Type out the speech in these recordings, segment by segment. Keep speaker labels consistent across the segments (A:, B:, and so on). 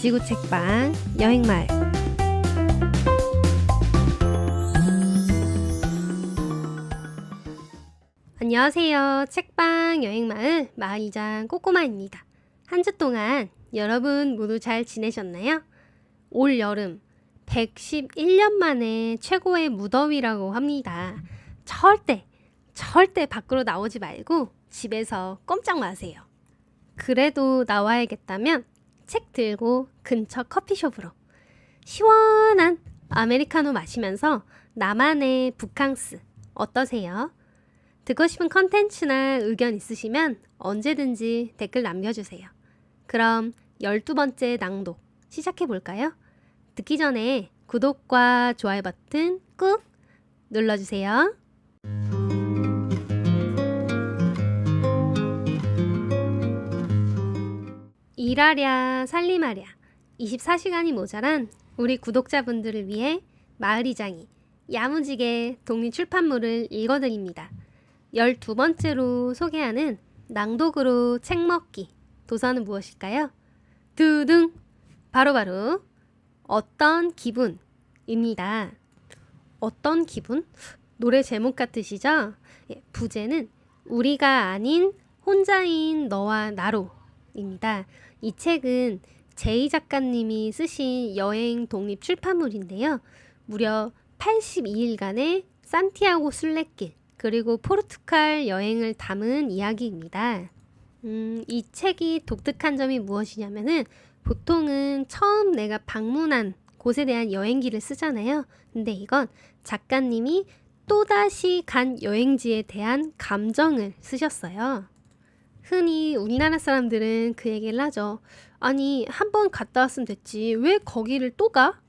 A: 지구 책방 여행마을. 안녕하세요. 책방 여행마을 마을이장 꼬꼬마입니다. 한 주 동안 여러분 모두 잘 지내셨나요? 올 여름 111년 만에 최고의 무더위라고 합니다. 절대 밖으로 나오지 말고 집에서 꼼짝 마세요. 그래도 나와야겠다면 책 들고 근처 커피숍으로 시원한 아메리카노 마시면서 나만의 북캉스 어떠세요? 듣고 싶은 컨텐츠나 의견 있으시면 언제든지 댓글 남겨주세요. 그럼 12번째 낭독 시작해볼까요? 듣기 전에 구독과 좋아요 버튼 꾹 눌러주세요. 일하랴 살림하랴 24시간이 모자란 우리 구독자분들을 위해 마을이장이 야무지게 독립출판물을 읽어드립니다. 12번째로 소개하는 낭독으로 책 먹기 도서는 무엇일까요? 두둥! 바로 어떤 기분입니다. 어떤 기분? 노래 제목 같으시죠? 부제는 우리가 아닌 혼자인 너와 나로 입니다. 이 책은 제이 작가님이 쓰신 여행 독립 출판물인데요. 무려 82일간의 산티아고 순례길 그리고 포르투갈 여행을 담은 이야기입니다. 이 책이 독특한 점이 무엇이냐면은 보통은 처음 내가 방문한 곳에 대한 여행기를 쓰잖아요. 근데 이건 작가님이 또다시 간 여행지에 대한 감정을 쓰셨어요. 흔히 우리나라 사람들은 그 얘기를 하죠. 아니, 한 번 갔다 왔으면 됐지. 왜 거기를 또 가?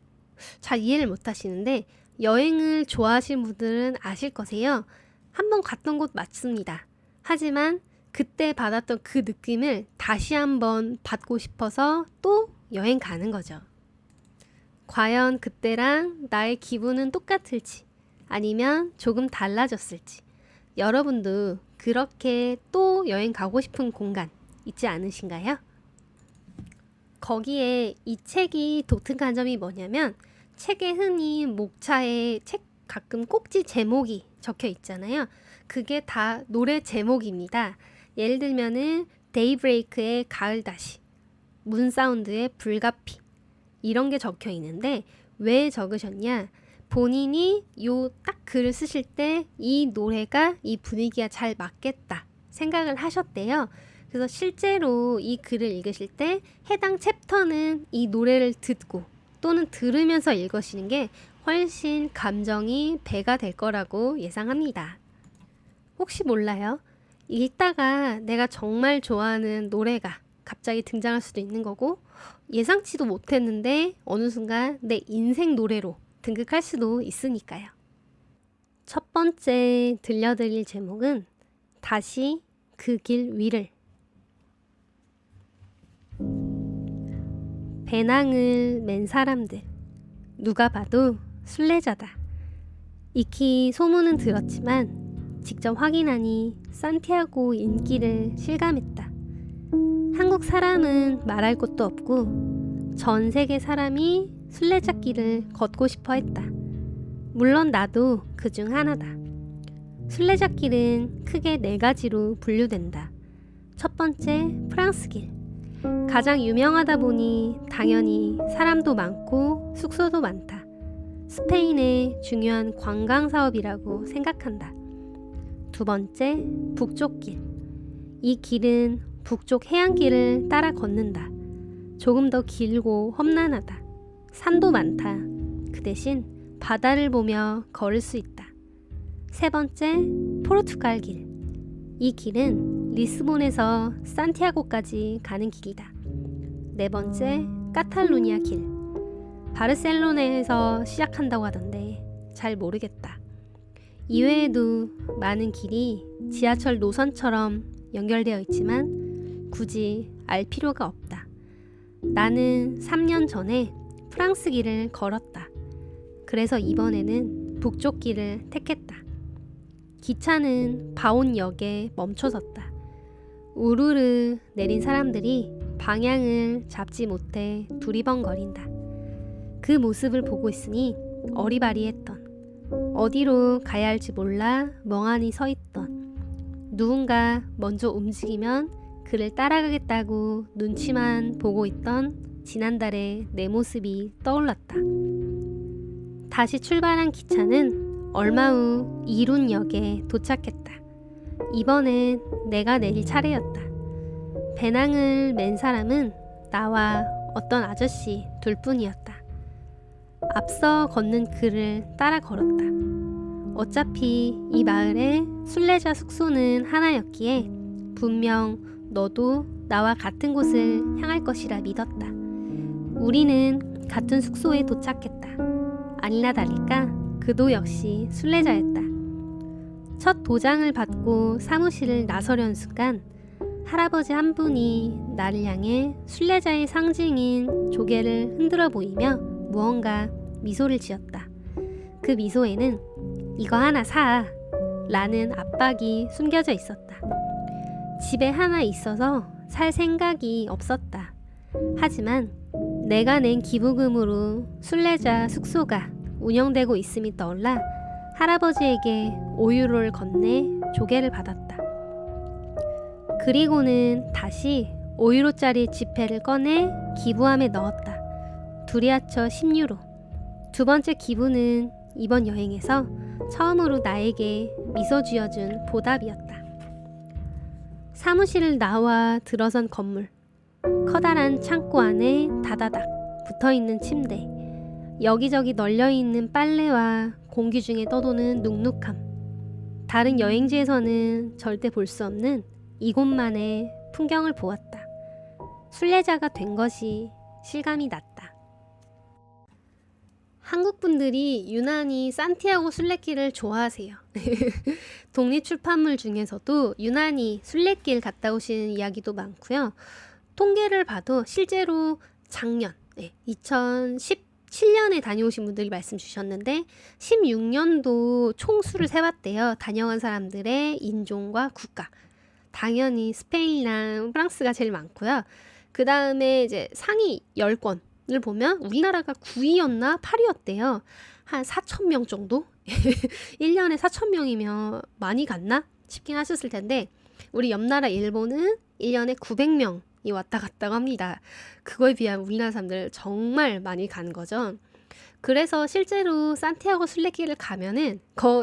A: 잘 이해를 못 하시는데 여행을 좋아하시는 분들은 아실 거세요. 한 번 갔던 곳 맞습니다. 하지만 그때 받았던 그 느낌을 다시 한번 받고 싶어서 또 여행 가는 거죠. 과연 그때랑 나의 기분은 똑같을지 아니면 조금 달라졌을지 여러분도 그렇게 또 여행 가고 싶은 공간 있지 않으신가요? 거기에 이 책이 독특한 점이 뭐냐면 책에 흔히 목차에 책 가끔 꼭지 제목이 적혀 있잖아요. 그게 다 노래 제목입니다. 예를 들면은 데이브레이크의 가을다시, 문사운드의 불가피 이런 게 적혀 있는데 왜 적으셨냐? 본인이 요 딱 글을 쓰실 때 이 노래가 이 분위기가 잘 맞겠다 생각을 하셨대요. 그래서 실제로 이 글을 읽으실 때 해당 챕터는 이 노래를 듣고 또는 들으면서 읽으시는 게 훨씬 감정이 배가 될 거라고 예상합니다. 혹시 몰라요? 읽다가 내가 정말 좋아하는 노래가 갑자기 등장할 수도 있는 거고 예상치도 못했는데 어느 순간 내 인생 노래로 등극할 수도 있으니까요. 첫 번째 들려드릴 제목은 다시 그 길 위를. 배낭을 맨 사람들 누가 봐도 순례자다. 익히 소문은 들었지만 직접 확인하니 산티아고 인기를 실감했다. 한국 사람은 말할 것도 없고 전 세계 사람이 순례자길을 걷고 싶어 했다. 물론 나도 그중 하나다. 순례자길은 크게 4가지로 분류된다. 첫 번째, 프랑스길. 가장 유명하다 보니 당연히 사람도 많고 숙소도 많다. 스페인의 중요한 관광 사업이라고 생각한다. 두 번째, 북쪽길. 이 길은 북쪽 해안길을 따라 걷는다. 조금 더 길고 험난하다. 산도 많다. 그 대신 바다를 보며 걸을 수 있다. 세 번째, 포르투갈 길. 이 길은 리스본에서 산티아고까지 가는 길이다. 네 번째, 카탈루니아 길. 바르셀로나에서 시작한다고 하던데 잘 모르겠다. 이외에도 많은 길이 지하철 노선처럼 연결되어 있지만 굳이 알 필요가 없다. 나는 3년 전에 프랑스 길을 걸었다. 그래서 이번에는 북쪽 길을 택했다. 기차는 바온역에 멈춰섰다. 우르르 내린 사람들이 방향을 잡지 못해 두리번거린다. 그 모습을 보고 있으니 어리바리했던, 어디로 가야 할지 몰라 멍하니 서 있던, 누군가 먼저 움직이면 그를 따라가겠다고 눈치만 보고 있던 지난달의 내 모습이 떠올랐다. 다시 출발한 기차는 얼마 후 이룬역에 도착했다. 이번엔 내가 내릴 차례였다. 배낭을 맨 사람은 나와 어떤 아저씨 둘뿐이었다. 앞서 걷는 그를 따라 걸었다. 어차피 이 마을에 순례자 숙소는 하나였기에 분명 너도 나와 같은 곳을 향할 것이라 믿었다. 우리는 같은 숙소에 도착했다. 아니나 다를까 그도 역시 순례자였다. 첫 도장을 받고 사무실을 나서려는 순간 할아버지 한 분이 나를 향해 순례자의 상징인 조개를 흔들어 보이며 무언가 미소를 지었다. 그 미소에는 이거 하나 사 라는 압박이 숨겨져 있었다. 집에 하나 있어서 살 생각이 없었다. 하지만 내가 낸 기부금으로 순례자 숙소가 운영되고 있음이 떠올라 할아버지에게 5유로를 건네 조개를 받았다. 그리고는 다시 5유로짜리 지폐를 꺼내 기부함에 넣었다. 둘이 합쳐 10유로. 두 번째 기부는 이번 여행에서 처음으로 나에게 미소 지어준 보답이었다. 사무실을 나와 들어선 건물. 커다란 창고 안에 다다닥 붙어있는 침대. 여기저기 널려있는 빨래와 공기 중에 떠도는 눅눅함. 다른 여행지에서는 절대 볼 수 없는 이곳만의 풍경을 보았다. 순례자가 된 것이 실감이 났다. 한국 분들이 유난히 산티아고 순례길을 좋아하세요. 독립출판물 중에서도 유난히 순례길 갔다 오시는 이야기도 많고요. 통계를 봐도 실제로 작년 2017년에 다녀오신 분들이 말씀 주셨는데 16년도 총수를 세봤대요. 다녀간 사람들의 인종과 국가. 당연히 스페인이랑 프랑스가 제일 많고요. 그 다음에 이제 상위 10권을 보면 우리나라가 9위였나 8위였대요. 한 4,000명 정도? 1년에 4,000명이면 많이 갔나? 싶긴 하셨을 텐데 우리 옆나라 일본은 1년에 900명이 왔다 갔다고 합니다. 그거에 비하면 우리나라 사람들 정말 많이 간 거죠. 그래서 실제로 산티아고 순례길을 가면은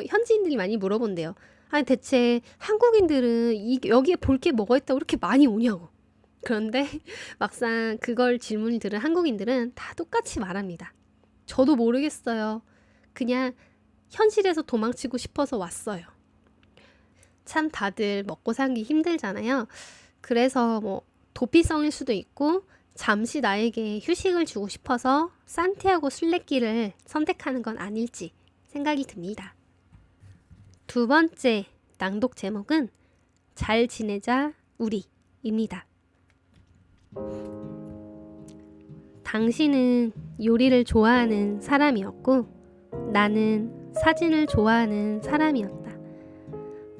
A: 현지인들이 많이 물어본대요. 아니 대체 한국인들은 여기에 볼 게 뭐가 있다고 이렇게 많이 오냐고. 그런데 막상 그걸 질문을 들은 한국인들은 다 똑같이 말합니다. 저도 모르겠어요. 그냥 현실에서 도망치고 싶어서 왔어요. 참 다들 먹고 살기 힘들잖아요. 그래서 뭐 도피성일 수도 있고 잠시 나에게 휴식을 주고 싶어서 산티아고 순례길을 선택하는 건 아닐지 생각이 듭니다. 두 번째 낭독 제목은 잘 지내자 우리입니다. 당신은 요리를 좋아하는 사람이었고 나는 사진을 좋아하는 사람이었다.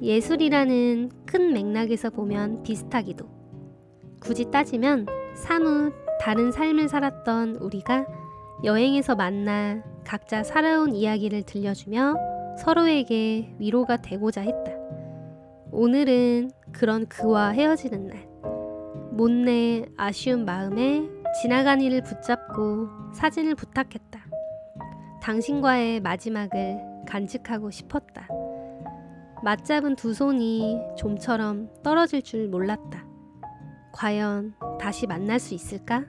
A: 예술이라는 큰 맥락에서 보면 비슷하기도. 굳이 따지면 사뭇 다른 삶을 살았던 우리가 여행에서 만나 각자 살아온 이야기를 들려주며 서로에게 위로가 되고자 했다. 오늘은 그런 그와 헤어지는 날. 못내 아쉬운 마음에 지나간 이를 붙잡고 사진을 부탁했다. 당신과의 마지막을 간직하고 싶었다. 맞잡은 두 손이 좀처럼 떨어질 줄 몰랐다. 과연 다시 만날 수 있을까?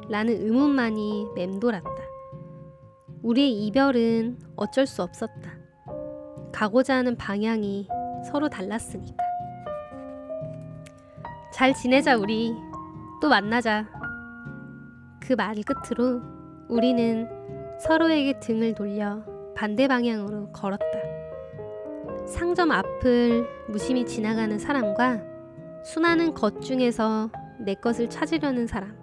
A: 라는 의문만이 맴돌았다. 우리의 이별은 어쩔 수 없었다. 가고자 하는 방향이 서로 달랐으니까. 잘 지내자 우리. 또 만나자. 그 말 끝으로 우리는 서로에게 등을 돌려 반대 방향으로 걸었다. 상점 앞을 무심히 지나가는 사람과 수많은 것 중에서 내 것을 찾으려는 사람.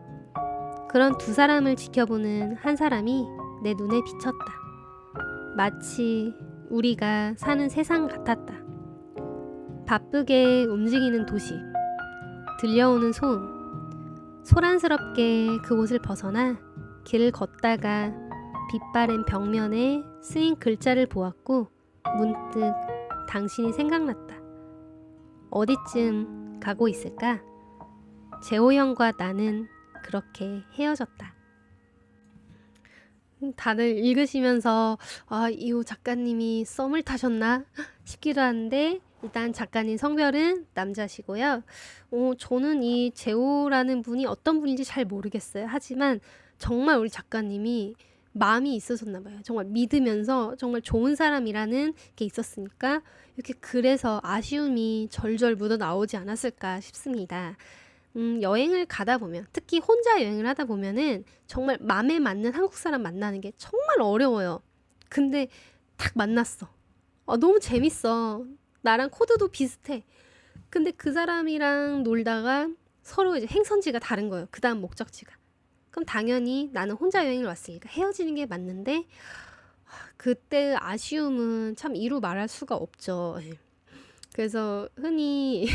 A: 그런 두 사람을 지켜보는 한 사람이 내 눈에 비쳤다. 마치 우리가 사는 세상 같았다. 바쁘게 움직이는 도시, 들려오는 소음, 소란스럽게 그 옷을 벗어나 길을 걷다가 빛바랜 벽면에 쓰인 글자를 보았고 문득 당신이 생각났다. 어디쯤 가고 있을까? 재호 형과 나는 그렇게 헤어졌다. 다들 읽으시면서 이호 작가님이 썸을 타셨나 싶기도 한데, 일단 작가님 성별은 남자시고요. 저는 이 재호라는 분이 어떤 분인지 잘 모르겠어요. 하지만 정말 우리 작가님이 마음이 있으셨나 봐요. 정말 믿으면서 정말 좋은 사람이라는 게 있었으니까 이렇게 글에서 아쉬움이 절절 묻어 나오지 않았을까 싶습니다. 여행을 가다 보면, 특히 혼자 여행을 하다 보면은 정말 맘에 맞는 한국 사람 만나는 게 정말 어려워요. 근데 딱 만났어. 너무 재밌어. 나랑 코드도 비슷해. 근데 그 사람이랑 놀다가 서로 이제 행선지가 다른 거예요. 그 다음 목적지가. 그럼 당연히 나는 혼자 여행을 왔으니까 헤어지는 게 맞는데, 그때 아쉬움은 참 이루 말할 수가 없죠. 그래서 흔히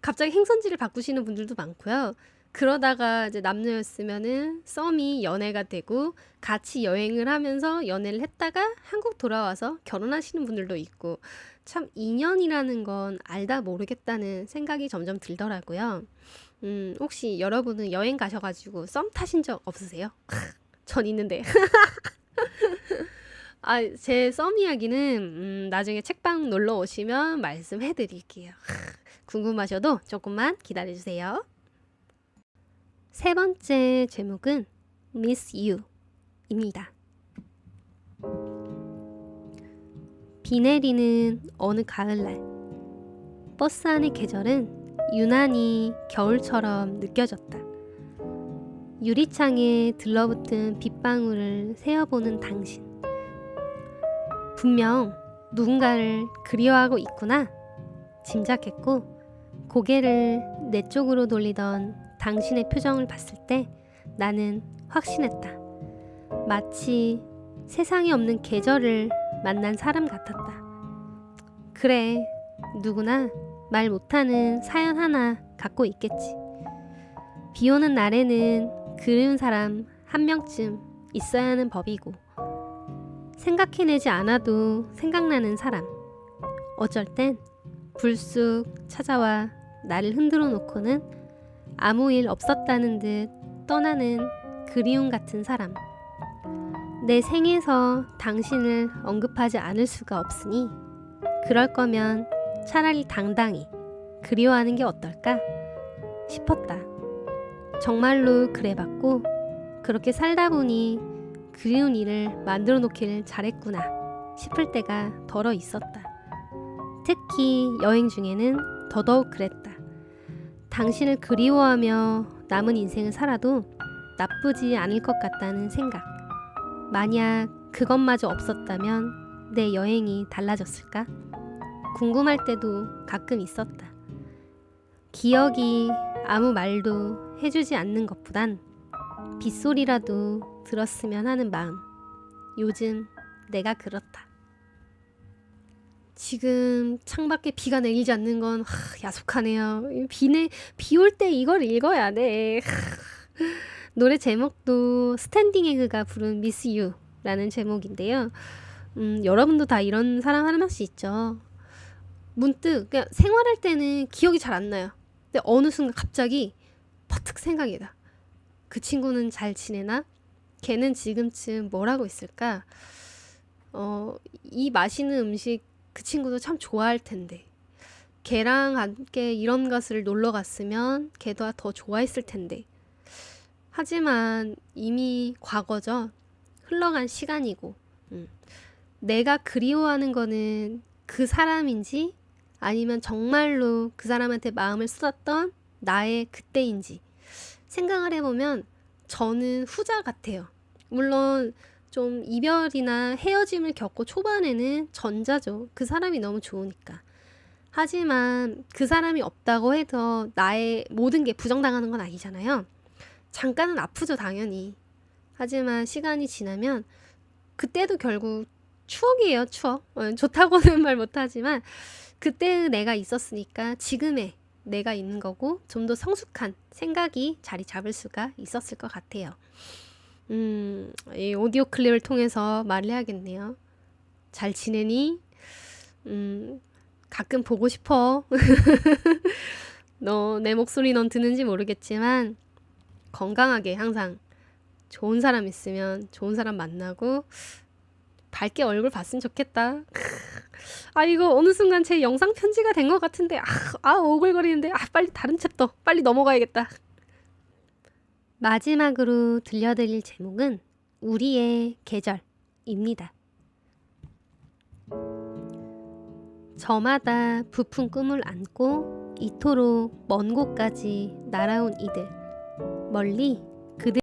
A: 갑자기 행선지를 바꾸시는 분들도 많고요. 그러다가 이제 남녀였으면은 썸이 연애가 되고 같이 여행을 하면서 연애를 했다가 한국 돌아와서 결혼하시는 분들도 있고, 참 인연이라는 건 알다 모르겠다는 생각이 점점 들더라고요. 혹시 여러분은 여행 가셔가지고 썸 타신 적 없으세요? 전 있는데. 제 썸 이야기는 나중에 책방 놀러 오시면 말씀해 드릴게요. 궁금하셔도 조금만 기다려 주세요. 세 번째 제목은 Miss You입니다. 비 내리는 어느 가을날, 버스 안의 계절은 유난히 겨울처럼 느껴졌다. 유리창에 들러붙은 빗방울을 세어보는 당신. 분명 누군가를 그리워하고 있구나 짐작했고, 고개를 내 쪽으로 돌리던 당신의 표정을 봤을 때 나는 확신했다. 마치 세상에 없는 계절을 만난 사람 같았다. 그래, 누구나 말 못하는 사연 하나 갖고 있겠지. 비 오는 날에는 그리운 사람 한 명쯤 있어야 하는 법이고, 생각해내지 않아도 생각나는 사람, 어쩔 땐 불쑥 찾아와 나를 흔들어 놓고는 아무 일 없었다는 듯 떠나는 그리움 같은 사람. 내 생에서 당신을 언급하지 않을 수가 없으니 그럴 거면 차라리 당당히 그리워하는 게 어떨까 싶었다. 정말로 그래봤고, 그렇게 살다 보니 그리운 일을 만들어 놓기를 잘했구나 싶을 때가 덜어 있었다. 특히 여행 중에는 더더욱 그랬다. 당신을 그리워하며 남은 인생을 살아도 나쁘지 않을 것 같다는 생각. 만약 그것마저 없었다면 내 여행이 달라졌을까? 궁금할 때도 가끔 있었다. 기억이 아무 말도 해주지 않는 것보단 빗소리라도 들었으면 하는 마음. 요즘 내가 그렇다. 지금 창밖에 비가 내리지 않는 건 야속하네요. 비 올 때 이걸 읽어야 돼. 노래 제목도 스탠딩 에그가 부른 Miss You라는 제목인데요. 여러분도 다 이런 사람 한 명씩 있죠. 문득 그냥 생활할 때는 기억이 잘 안 나요. 근데 어느 순간 갑자기 퍼뜩 생각이 나. 그 친구는 잘 지내나? 걔는 지금쯤 뭘 하고 있을까? 이 맛있는 음식 그 친구도 참 좋아할 텐데, 걔랑 함께 이런 곳을 놀러 갔으면 걔도 더 좋아했을 텐데. 하지만 이미 과거죠. 흘러간 시간이고, 내가 그리워하는 거는 그 사람인지 아니면 정말로 그 사람한테 마음을 쏟았던 나의 그때인지 생각을 해보면 저는 후자 같아요. 물론 좀 이별이나 헤어짐을 겪고 초반에는 전자죠. 그 사람이 너무 좋으니까. 하지만 그 사람이 없다고 해서 나의 모든 게 부정당하는 건 아니잖아요. 잠깐은 아프죠, 당연히. 하지만 시간이 지나면 그때도 결국 추억이에요, 추억. 좋다고는 말 못하지만 그때의 내가 있었으니까 지금의 내가 있는 거고 좀 더 성숙한 생각이 자리 잡을 수가 있었을 것 같아요. 이 오디오 클립을 통해서 말을 해야겠네요. 잘 지내니? 가끔 보고 싶어. 너 내 목소리 넌 듣는지 모르겠지만 건강하게 항상 좋은 사람 있으면 좋은 사람 만나고 밝게 얼굴 봤으면 좋겠다. 아 이거 어느 순간 제 영상 편지가 된 것 같은데 오글거리는데 빨리 다른 챕터 빨리 넘어가야겠다. 마지막으로 들려드릴 제목은 우리의 계절입니다. 저마다 부푼 꿈을 안고 이토록 먼 곳까지 날아온 이들 멀리